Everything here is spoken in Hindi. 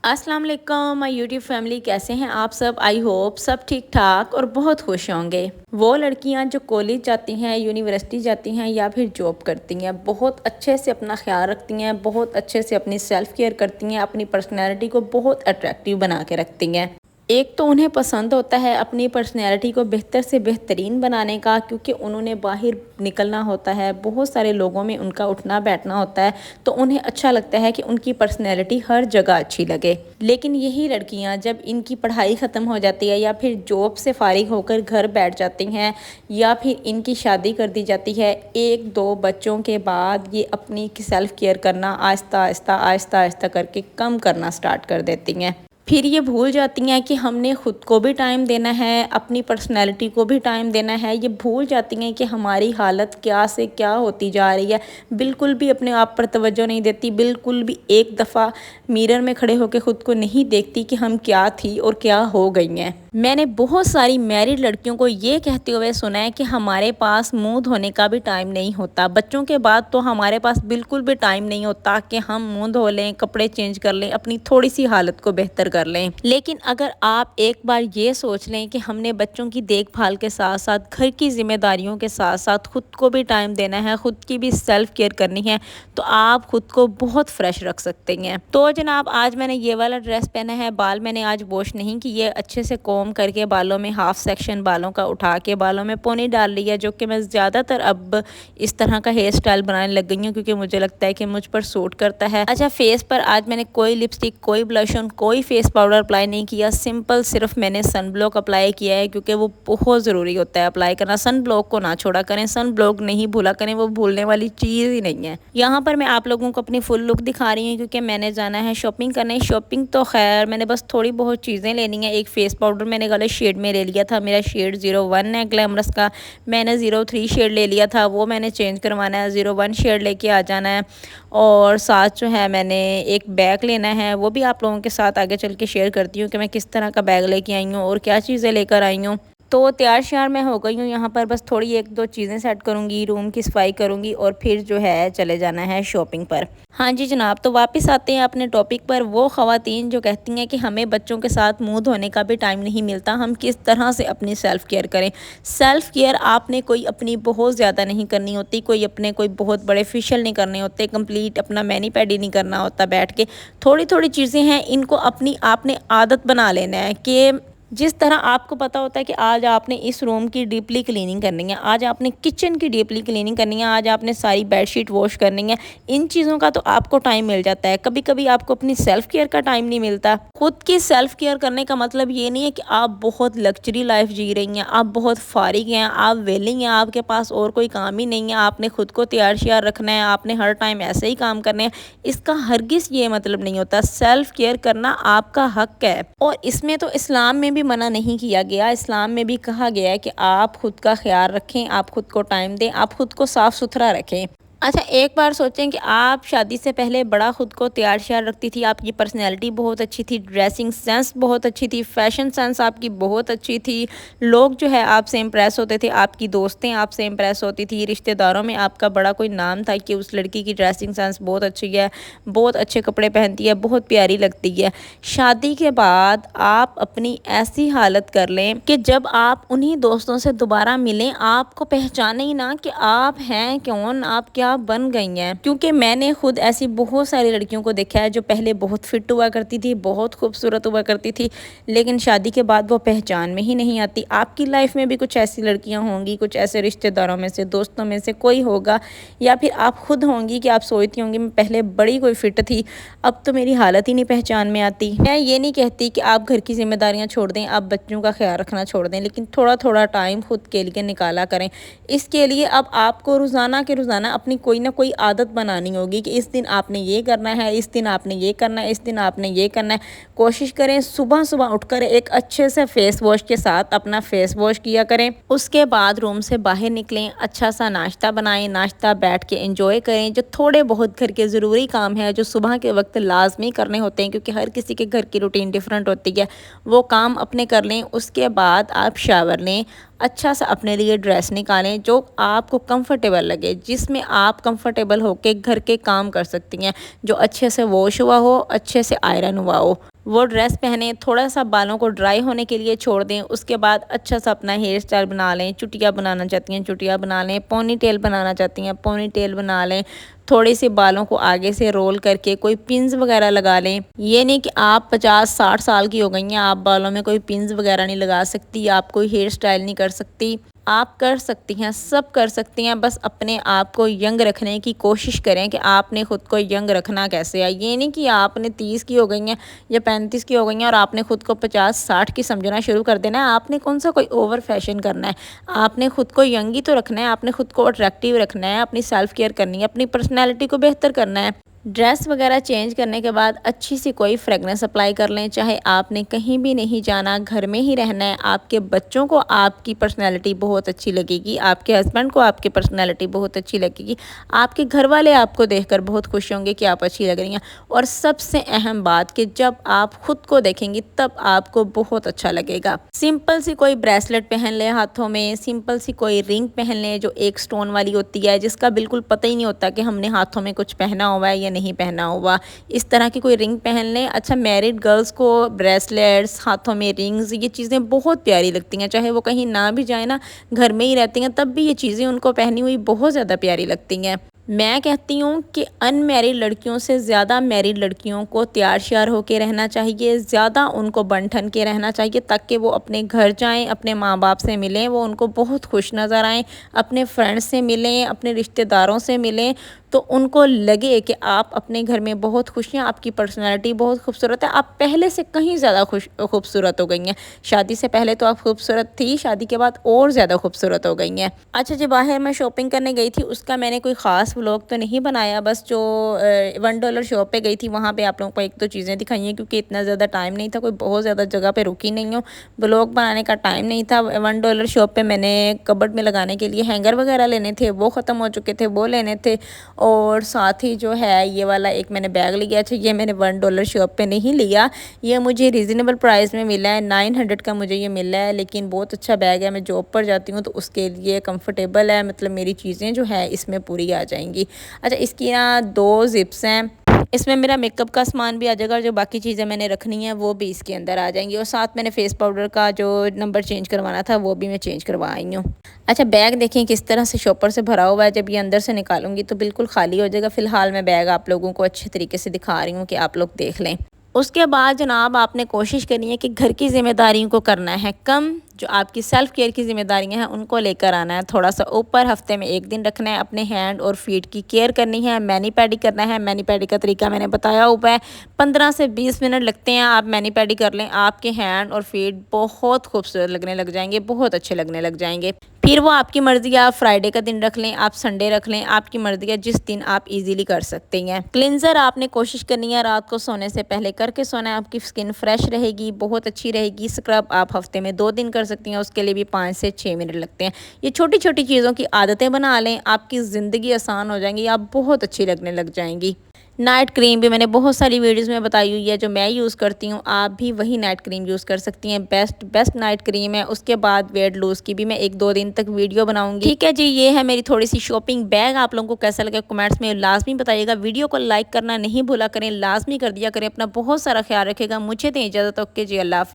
अस्सलाम वालेकुम माय यूट्यूब फैमिली, कैसे हैं आप सब। आई होप सब ठीक ठाक और बहुत खुश होंगे। वो लड़कियां जो कॉलेज जाती हैं, यूनिवर्सिटी जाती हैं या फिर जॉब करती हैं, बहुत अच्छे से अपना ख्याल रखती हैं, बहुत अच्छे से अपनी सेल्फ केयर करती हैं, अपनी पर्सनैलिटी को बहुत अट्रैक्टिव बना के रखती हैं। एक तो उन्हें पसंद होता है अपनी पर्सनैलिटी को बेहतर से बेहतरीन बनाने का, क्योंकि उन्होंने बाहर निकलना होता है, बहुत सारे लोगों में उनका उठना बैठना होता है, तो उन्हें अच्छा लगता है कि उनकी पर्सनैलिटी हर जगह अच्छी लगे। लेकिन यही लड़कियां जब इनकी पढ़ाई ख़त्म हो जाती है या फिर जॉब से फारिग होकर घर बैठ जाती हैं या फिर इनकी शादी कर दी जाती है, एक दो बच्चों के बाद ये अपनी सेल्फ़ केयर करना आहिस्ता आहिस्ता करके कम करना स्टार्ट कर देती हैं। फिर ये भूल जाती हैं कि हमने ख़ुद को भी टाइम देना है, अपनी पर्सनैलिटी को भी टाइम देना है। ये भूल जाती हैं कि हमारी हालत क्या से क्या होती जा रही है। बिल्कुल भी अपने आप पर तवज्जो नहीं देती, बिल्कुल भी एक दफ़ा मिरर में खड़े होकर ख़ुद को नहीं देखती कि हम क्या थी और क्या हो गई हैं। मैंने बहुत सारी मैरिड लड़कियों को ये कहते हुए सुना है कि हमारे पास मुंह धोने का भी टाइम नहीं होता। बच्चों के बाद तो हमारे पास बिल्कुल भी टाइम नहीं होता कि हम मुंह धो लें, कपड़े चेंज कर लें, अपनी थोड़ी सी हालत को बेहतर कर लें। लेकिन अगर आप एक बार ये सोच लें कि हमने बच्चों की देखभाल के साथ साथ घर की जिम्मेदारियों के साथ साथ खुद को भी टाइम देना है, खुद की भी सेल्फ केयर करनी है, तो आप खुद को बहुत फ्रेश रख सकते हैं। तो जनाब, आज मैंने ये वाला ड्रेस पहना है, बाल मैंने आज वॉश नहीं किए, अच्छे से कॉम करके बालों में हाफ सेक्शन बालों का उठा के बालों में पोनी डाल लिया, जो कि मैं ज़्यादातर अब इस तरह का हेयर स्टाइल बनाने लग गई हूँ, क्योंकि मुझे लगता है कि मुझ पर सूट करता है। अच्छा, फेस पर आज मैंने कोई लिपस्टिक, कोई ब्लश ऑन, कोई फेस पाउडर अप्लाई नहीं किया। सिंपल सिर्फ मैंने सन ब्लॉक अप्लाई किया है, क्योंकि वो बहुत ज़रूरी होता है अप्लाई करना। सन ब्लॉक को ना छोड़ा करें, सन ब्लॉक नहीं भूला करें, वो भूलने वाली चीज़ ही नहीं है। यहाँ पर मैं आप लोगों को अपनी फुल लुक दिखा रही हूँ, क्योंकि मैंने जाना है शॉपिंग करने। शॉपिंग तो खैर मैंने बस थोड़ी बहुत चीज़ें लेनी है। एक फेस पाउडर मैंने गलत शेड में ले लिया था, मेरा शेड 01 है ग्लैमरस का। मैंने 03 शेड ले लिया था, वो मैंने चेंज करवाना है, 01 शेड लेके आ जाना है। और साथ जो है मैंने एक बैग लेना है, वो भी आप लोगों के साथ आगे चल के शेयर करती हूँ कि मैं किस तरह का बैग लेके आई हूँ और क्या चीज़ें लेकर आई हूँ। तो तैयार श्यार मैं हो गई हूँ। यहाँ पर बस थोड़ी एक दो चीज़ें सेट करूँगी, रूम की सफाई करूँगी और फिर जो है चले जाना है शॉपिंग पर। हाँ जी जनाब, तो वापस आते हैं अपने टॉपिक पर। वो ख़वातीन जो कहती हैं कि हमें बच्चों के साथ मुंह धोने का भी टाइम नहीं मिलता, हम किस तरह से अपनी सेल्फ़ केयर करें। सेल्फ़ केयर आपने कोई अपनी बहुत ज़्यादा नहीं करनी होती, कोई बहुत बड़े फेशियल नहीं करने होते, कंप्लीट अपना मैनी पैडी नहीं करना होता बैठ के। थोड़ी थोड़ी चीज़ें हैं, इनको अपनी आपने आदत बना लेना है कि जिस तरह आपको पता होता है कि आज आपने इस रूम की डीपली क्लीनिंग करनी है, आज आपने किचन की डीपली क्लीनिंग करनी है, आज आपने सारी बेडशीट वॉश करनी है, इन चीज़ों का तो आपको टाइम मिल जाता है। कभी कभी आपको अपनी सेल्फ़ केयर का टाइम नहीं मिलता। खुद की सेल्फ़ केयर करने का मतलब ये नहीं है कि आप बहुत लग्जरी लाइफ जी रही हैं, आप बहुत फारिग हैं, आप वेली हैं, आपके पास और कोई काम ही नहीं है, आपने खुद को तैयार श्यार रखना है, आपने हर टाइम ऐसे ही काम करने हैं। इसका हरगिज़ ये मतलब नहीं होता। सेल्फ़ केयर करना आपका हक है, और इसमें तो इस्लाम में भी मना नहीं किया गया। इस्लाम में भी कहा गया है कि आप खुद का ख्याल रखें, आप खुद को टाइम दें, आप खुद को साफ़ सुथरा रखें। अच्छा, एक बार सोचें कि आप शादी से पहले बड़ा खुद को तैयार श्यार रखती थी, आपकी पर्सनैलिटी बहुत अच्छी थी, ड्रेसिंग सेंस बहुत अच्छी थी, फैशन सेंस आपकी बहुत अच्छी थी, लोग जो है आपसे इम्प्रेस होते थे, आपकी दोस्तें आपसे इम्प्रेस होती थी, रिश्तेदारों में आपका बड़ा कोई नाम था कि उस लड़की की ड्रेसिंग सेंस बहुत अच्छी है, बहुत अच्छे कपड़े पहनती है, बहुत प्यारी लगती है। शादी के बाद आप अपनी ऐसी हालत कर लें कि जब आप उन्हीं दोस्तों से दोबारा मिलें, आपको पहचाने ही ना कि आप हैं कौन, आप क्या बन गई हैं। क्योंकि मैंने खुद ऐसी बहुत सारी लड़कियों को देखा है जो पहले बहुत फिट हुआ करती थी, बहुत खूबसूरत हुआ करती थी, लेकिन शादी के बाद वो पहचान में ही नहीं आती। आपकी लाइफ में भी कुछ ऐसी लड़कियां होंगी, कुछ ऐसे रिश्तेदारों में से, दोस्तों में से कोई होगा, या फिर आप खुद होंगी कि आप सोचती होंगी मैं पहले बड़ी कोई फिट थी, अब तो मेरी हालत ही नहीं पहचान में आती। मैं ये नहीं कहती कि आप घर की जिम्मेदारियाँ छोड़ दें, आप बच्चों का ख्याल रखना छोड़ दें, लेकिन थोड़ा थोड़ा टाइम खुद के लिए निकाला करें। इसके लिए अब आपको रोज़ाना के रोज़ाना अपनी अपनी कोई ना कोई आदत बनानी होगी कि इस दिन आपने ये करना है, इस दिन आपने ये करना है, इस दिन आपने ये करना है। कोशिश करें सुबह सुबह उठकर एक अच्छे से फेस वॉश के साथ अपना फेस वॉश किया करें। उसके बाद रूम से बाहर निकलें, अच्छा सा नाश्ता बनाएं, नाश्ता बैठ के एंजॉय करें। जो थोड़े बहुत घर के ज़रूरी काम है जो सुबह के वक्त लाजमी करने होते हैं, क्योंकि हर किसी के घर की रूटीन डिफरेंट होती है, वो काम अपने कर लें। उसके बाद आप शावर लें, अच्छा सा अपने लिए ड्रेस निकालें जो आपको कंफर्टेबल लगे, जिसमें आप कंफर्टेबल होकर घर के काम कर सकती हैं, जो अच्छे से वॉश हुआ हो, अच्छे से आयरन हुआ हो, वो ड्रेस पहने। थोड़ा सा बालों को ड्राई होने के लिए छोड़ दें। उसके बाद अच्छा सा अपना हेयर स्टाइल बना लें। चुटिया बनाना चाहती हैं चुटिया बना लें, पोनी टेल बनाना चाहती हैं पोनी टेल बना लें। थोड़ी सी बालों को आगे से रोल करके कोई पिन्स वगैरह लगा लें। ये नहीं कि आप 50-60 साल की हो गई हैं, आप बालों में कोई पिन्स वगैरह नहीं लगा सकती, आप कोई हेयर स्टाइल नहीं कर सकती। आप कर सकती हैं, सब कर सकती हैं, बस अपने आप को यंग रखने की कोशिश करें कि आपने ख़ुद को यंग रखना कैसे है। ये नहीं कि आपने 30 की हो गई हैं या 35 की हो गई हैं और आपने ख़ुद को 50-60 की समझना शुरू कर देना है। आपने कौन सा कोई ओवर फैशन करना है, आपने ख़ुद को यंग ही तो रखना है, आपने ख़ुद को अट्रैक्टिव रखना है, अपनी सेल्फ केयर करनी है, अपनी पर्सनैलिटी को बेहतर करना है। ड्रेस वगैरह चेंज करने के बाद अच्छी सी कोई फ्रेगनेंस अप्लाई कर लें। चाहे आपने कहीं भी नहीं जाना, घर में ही रहना है, आपके बच्चों को आपकी पर्सनैलिटी बहुत अच्छी लगेगी, आपके हस्बैंड को आपकी पर्सनैलिटी बहुत अच्छी लगेगी, आपके घर वाले आपको देखकर बहुत खुश होंगे कि आप अच्छी लग रही हैं। और सबसे अहम बात कि जब आप खुद को देखेंगी तब आपको बहुत अच्छा लगेगा। सिंपल सी कोई ब्रेसलेट पहन लें हाथों में, सिंपल सी कोई रिंग पहन लें जो एक स्टोन वाली होती है, जिसका बिल्कुल पता ही नहीं होता कि हमने हाथों में कुछ पहना हुआ है या नहीं पहना हुआ। इस तरह की कोई रिंग पहन लें। अच्छा, मैरिड गर्ल्स को ब्रेसलेट्स, हाथों में रिंग्स, ये चीज़ें बहुत प्यारी लगती हैं। चाहे वो कहीं ना भी जाए ना, घर में ही रहती हैं, तब भी ये चीज़ें उनको पहनी हुई बहुत ज़्यादा प्यारी लगती हैं। मैं कहती हूँ कि अनमैरिड लड़कियों से ज़्यादा मैरिड लड़कियों को तैयार श्यार होकर रहना चाहिए, ज़्यादा उनको बन ठन के रहना चाहिए, ताकि वो अपने घर जाएं, अपने माँ बाप से मिलें, वो उनको बहुत खुश नज़र आएँ, अपने फ्रेंड्स से मिलें, अपने रिश्तेदारों से मिलें, तो उनको लगे कि आप अपने घर में बहुत खुश हैं, आपकी पर्सनैलिटी बहुत खूबसूरत है, आप पहले से कहीं ज़्यादा खूबसूरत हो गई हैं। शादी से पहले तो आप खूबसूरत थी, शादी के बाद और ज़्यादा खूबसूरत हो गई हैं। अच्छा, जब बाहर मैं शॉपिंग करने गई थी उसका मैंने कोई ख़ास व्लॉग तो नहीं बनाया, बस जो $1 शॉप पे गई थी वहाँ पे आप लोगों को एक दो चीज़ें दिखाई हैं, क्योंकि इतना ज़्यादा टाइम नहीं था, कोई बहुत ज़्यादा जगह पे रुकी नहीं हूँ, व्लॉग बनाने का टाइम नहीं था। $1 शॉप पे मैंने कबर्ड में लगाने के लिए हैंगर वगैरह लेने थे, वो ख़त्म हो चुके थे, वो लेने थे। और साथ ही जो है ये वाला एक मैंने बैग लिया। अच्छा, ये मैंने $1 शॉप पे नहीं लिया, ये मुझे रीज़नेबल प्राइस में मिला है, 900 का मुझे ये मिला है, लेकिन बहुत अच्छा बैग है। मैं जॉब पर जाती हूँ तो उसके लिए कंफर्टेबल है, मतलब मेरी चीज़ें जो है इसमें पूरी आ जाएंगी। अच्छा, इसकी ना 2 ज़िप्स हैं, इसमें मेरा मेकअप का सामान भी आ जाएगा और जो बाकी चीज़ें मैंने रखनी है वो भी इसके अंदर आ जाएंगी। और साथ मैंने फेस पाउडर का जो नंबर चेंज करवाना था वो भी मैं चेंज करवा आई हूँ। अच्छा, बैग देखें किस तरह से शॉपर से भरा हुआ है, जब ये अंदर से निकालूंगी तो बिल्कुल खाली हो जाएगा। फ़िलहाल मैं बैग आप लोगों को अच्छे तरीके से दिखा रही हूँ कि आप लोग देख लें। उसके बाद जनाब आपने कोशिश करनी है कि घर की ज़िम्मेदारियों को करना है कम, जो आपकी सेल्फ केयर की ज़िम्मेदारियां हैं उनको लेकर आना है थोड़ा सा ऊपर। हफ्ते में 1 दिन रखना है, अपने हैंड और फीट की केयर करनी है, मैनी पैडी करना है। मैनी पैडी का तरीका मैंने बताया हुआ है, 15 से 20 मिनट लगते हैं, आप मैनी पैडी कर लें, आपके हैंड और फीट बहुत खूबसूरत लगने लग जाएंगे, बहुत अच्छे लगने लग जाएंगे। फिर वो आपकी मर्ज़ी है, आप फ्राइडे का दिन रख लें, आप संडे रख लें, आपकी मर्ज़ी है, जिस दिन आप इजीली कर सकते हैं। क्लिनज़र आपने कोशिश करनी है रात को सोने से पहले करके सोना है, आपकी स्किन फ्रेश रहेगी, बहुत अच्छी रहेगी। स्क्रब आप हफ्ते में 2 दिन कर सकती हैं, उसके लिए भी 5 से 6 मिनट लगते हैं। ये छोटी छोटी चीज़ों की आदतें बना लें, आपकी ज़िंदगी आसान हो जाएंगी, आप बहुत अच्छी लगने लग जाएंगी। नाइट क्रीम भी मैंने बहुत सारी वीडियोस में बताई हुई है जो मैं यूज़ करती हूँ, आप भी वही नाइट क्रीम यूज़ कर सकती हैं, बेस्ट नाइट क्रीम है। उसके बाद वेट लूज़ की भी मैं 1-2 दिन तक वीडियो बनाऊंगी। ठीक है जी, ये है मेरी थोड़ी सी शॉपिंग बैग। आप लोगों को कैसा लगा कमेंट्स में लाजमी बताइएगा। वीडियो को लाइक करना नहीं भूला करें, लाजमी कर दिया करें। अपना बहुत सारा ख्याल रखेगा। मुझे दें इजाज़त, ओके जी, अल्लाह हाफ़िज़।